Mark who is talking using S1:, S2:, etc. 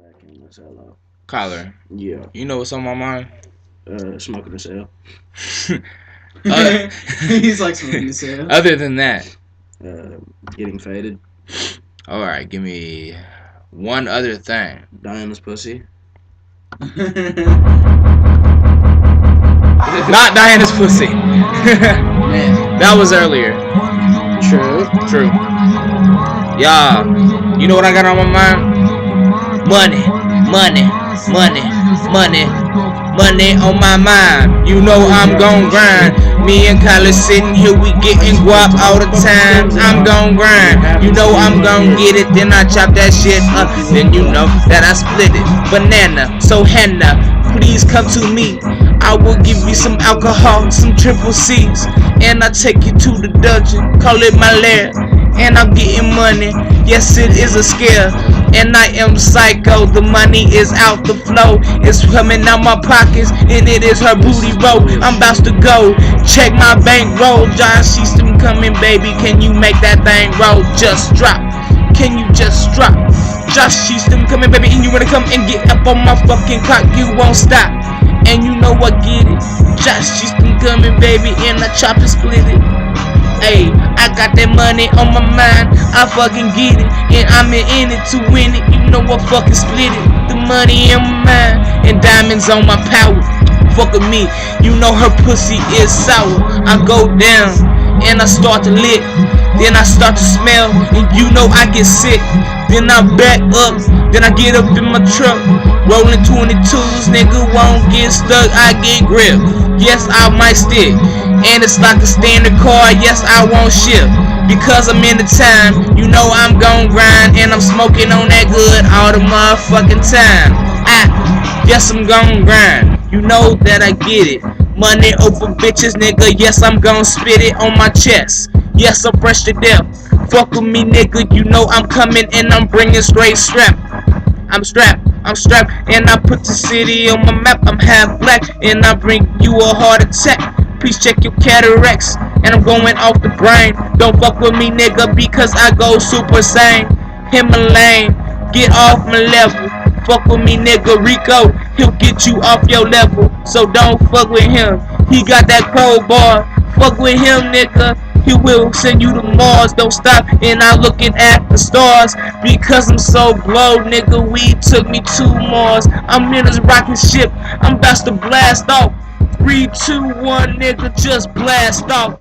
S1: Cracking this hell out.
S2: Kyler,
S1: Yeah.
S2: you know what's on my mind?
S1: Smoking the cell.
S3: He's like smoking the cell.
S2: Other than that,
S1: Getting faded.
S2: all right, give me one other thing.
S1: Diana's pussy.
S2: Not Diana's pussy.
S3: Man.
S2: That was earlier. True. Y'all, you know what I got on my mind? Money on my mind. You know I'm gon' grind. Me and Kyler sitting here, we getting guap all the time. I'm gon' grind. You know I'm gon' get it. Then I chop that shit up. Then you know that I split it. Banana, so henna, please come to me. I will give you some alcohol, some triple C's, and I take you to the dungeon. Call it my lair. And I'm getting money, yes it is a scare. And I am psycho, the money is out the flow. It's coming out my pockets, and it is her booty roll. I'm about to go, check my bankroll. Josh Easton coming, baby, can you make that thing roll? Just drop, can you just drop? Josh Easton coming, baby, and you wanna come and get up on my fucking clock, you won't stop. And you know I get it, Josh Easton coming, baby, and I chop and split it. Ayy, I got that money on my mind, I fucking get it, and I'm in it to win it, you know I fucking split it. The money in my mind, and diamonds on my power. Fuck with me, you know her pussy is sour. I go down, and I start to lick, then I start to smell, and you know I get sick. Then I back up, then I get up in my truck, rolling 22s, nigga won't get stuck, I get grip. Yes, I might stick, and it's like a standard car, yes, I won't shift. Because I'm in the time, you know I'm gon' grind, and I'm smoking on that good all the motherfucking time. Yes, I'm gon' grind, you know that I get it. Money over bitches, nigga, yes, I'm gon' spit it on my chest. Yes, I'm fresh to death. Fuck with me, nigga, you know I'm coming and I'm bringing straight strap. I'm strapped, and I put the city on my map. I'm half black, and I bring you a heart attack. Please check your cataracts, and I'm going off the brain. Don't fuck with me, nigga, because I go super sane. Himalayan, get off my level. Fuck with me, nigga, Rico, he'll get you off your level. So don't fuck with him, he got that crowbar. Fuck with him, nigga, he will send you to Mars. Don't stop, and I looking at the stars. Because I'm so glow, nigga, weed took me to Mars. I'm in this rocket ship, I'm about to blast off. 3, 2, 1, nigga, just blast off.